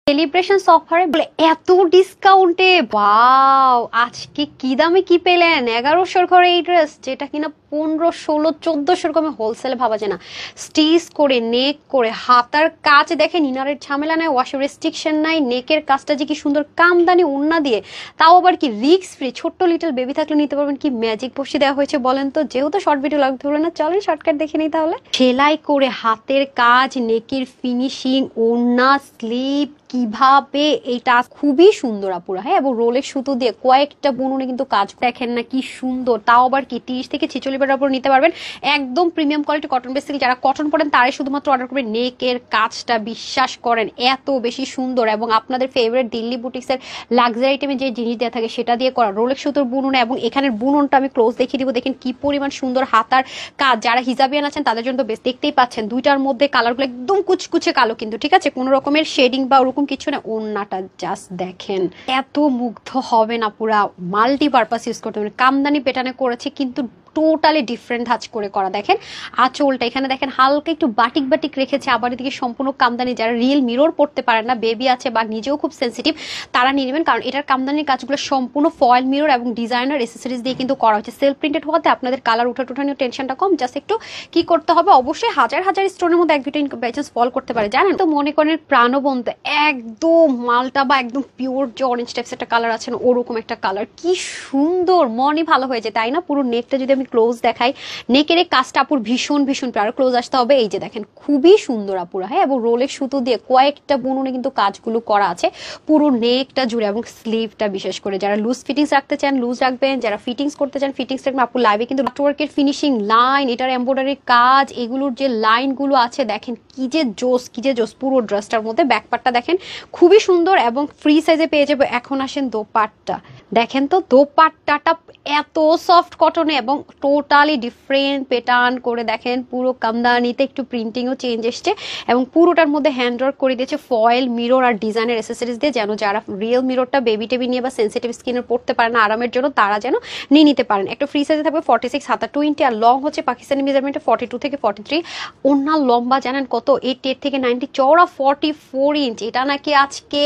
Celebration অফারে বলে এত ডিসকাউন্টে, ওয়াও! আজকে কি দামে কি পেলেন? 1100 ঘরে এই ড্রেস, যেটা কিনা 1500, 1600, 1400 কমে হোলসেলে ভাবা যায় না। স্টিচ করে, নেক করে, হাতার কাজ দেখেন, ইনারের ঝামেলা নাই, ওয়াশের রেস্ট্রিকশন নাই, নেকের কাজটা যে কি সুন্দর কামদানি ওড়না দিয়ে, তাও আবার কি রিক্স ফ্রি। ছোট্ট লিটল বেবি থাকলে নিতে পারবেন। কি ম্যাজিক বসে দেওয়া হয়েছে বলেন তো। যেহেতু শর্ট ভিডিও লাগতে হলো না, চলেন শর্টকাট দেখে নিই তাহলে। সেলাই করে, হাতের কাজ, নেকের ফিনিশিং, ওড়না, স্লিভ, কিভাবে এটা খুবই সুন্দর আপুরা। হ্যাঁ, এবং রোলের সুতো দিয়ে কয়েকটা বুননে কিন্তু কাজ দেখেন না কি সুন্দর। তাও আবার কি 30 থেকে 46 বারের উপর নিতে পারবেন। একদম প্রিমিয়াম কোয়ালিটি কটন বেসিক, যারা কটন পরেন তারাই শুধুমাত্র অর্ডার করবেন। নেকের কাজটা বিশ্বাস করেন এত বেশি সুন্দর, এবং আপনাদের ফেভারিট দিল্লি বুটিক্সের লাক্সারি আইটেমে যে জিনিস দেওয়া থাকে সেটা দিয়ে করা রোলের সুতোর বুননে। এবং এখানের বুননটা আমি ক্লোজ দেখিয়ে দিব, দেখেন কি পরিমাণ সুন্দর হাতার কাজ। যারা হিজাবিয়ান আছেন তাদের জন্য বেশ, দেখতেই পাচ্ছেন দুইটার মধ্যে কালারগুলো একদম কুচকুচে কালো কিন্তু, ঠিক আছে, কোনো রকমের শেডিং বা ওরকম কিছু না। ওড়নাটা জাস্ট দেখেন, এত মুগ্ধ হবে না, পুরা মাল্টিপারপাস ইউজ করতে পারবেন। কামদানি প্যাটার্নে করেছে কিন্তু টোটালি ডিফারেন্ট ধাঁচ করে করা। দেখেন আঁচলটা এখানে দেখেন হালকা একটু বাটিক বাটিক রেখেছে, আবার এদিকে সম্পূর্ণ কামদানি। যারা রিয়েল মিরর পড়তে পারেন না, বেবি আছে বা নিজেও খুব সেন্সিটিভ, তারা নিয়ে নেবেন, কারণ এটার কামদানির কাজগুলো সম্পূর্ণ ফয়েল মিরর এবং ডিজাইনার এসেসরিজ দিয়ে কিন্তু করা হচ্ছে। সেলফ প্রিন্টেড হওয়াতে আপনাদের কালার উঠানিও টেনশনটা কম। জাস্ট একটু কি করতে হবে, অবশ্যই হাজার হাজার স্টোনের মধ্যে এক দুটো ব্যাচেস ফল করতে পারে, জানেন তো। মনে করেন প্রাণবন্ত একদম মালটা বা একদম পিওর যে অরেঞ্জ টাইপস একটা কালার আছে না, ওরকম একটা কালার, কি সুন্দর, মনই ভালো হয়ে যায়, তাই না। পুরো নেকটা যদি আমি ক্লোজ দেখাই, নেকের এই কাজটা আপুর ভীষণ ভীষণ প্রিয়। ক্লোজ আসতে হবে, এই যে দেখেন খুবই সুন্দর আপুরা। হ্যাঁ, এবং রোলের সুতো দিয়ে কয়েকটা বুননে কিন্তু কাজগুলো করা আছে পুরো নেকটা জুড়ে, এবং স্লিভটা বিশেষ করে যারা লুজ ফিটিংস রাখতে চান লুজ রাখবেন, যারা ফিটিংস করতে চান ফিটিংস রাখবেন। আপুর লাইভে কিন্তু কাটওয়ার্কের ফিনিশিং লাইন, এটার এমব্রয়ডারির কাজ, এগুলোর যে লাইনগুলো আছে দেখেন কি যে জোস, কি যে জোস। পুরো ড্রেসটার মধ্যে ব্যাকপার্টটা দেখেন খুবই সুন্দর এবং ফ্রি সাইজে পেয়ে যাবে। এখন আসেন দোপাট্টা, দেখেন তো দোপাট্টাটা এত সফট কটনে এবং টোটালি ডিফারেন্ট প্যাটার্ন করে, দেখেন পুরো কামদানিতে একটু প্রিন্টিংও চেঞ্জ এসছে, এবং পুরোটার মধ্যে হ্যান্ডওয়ার্ক করে দিয়েছে ফয়েল মিরর আর ডিজাইনের এসেসরিজ দিয়ে, যেন যারা রিয়েল মিররটা বেবি টেবি নিয়ে বা সেন্সিটিভ স্কিনের পড়তে পারে না আরামের জন্য, তারা যেন নিয়ে নিতে পারেন। একটা ফ্রি সাইজে থাকবে 46 হাতা 20, আর লং হচ্ছে পাকিস্তানি মেজারমেন্টে 42 থেকে 43। ওনার লম্বা জানেন কত, 88 থেকে 90, চওড়া 44 ইঞ্চ। এটা নাকি আজকে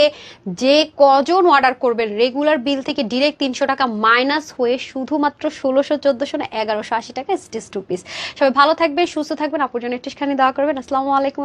যে কজন অর্ডার করবেন রেগুলার বিল থেকে ডিরেক্ট 300 টাকা মাইনাস হয়ে শুধুমাত্র 1600, 1400 না 1180 টাকা স্টিচ টু পিস। সবাই ভালো থাকবেন, সুস্থ থাকবেন, আপুর জন্য একটুখানি দোয়া করবেন। আসসালামু আলাইকুম।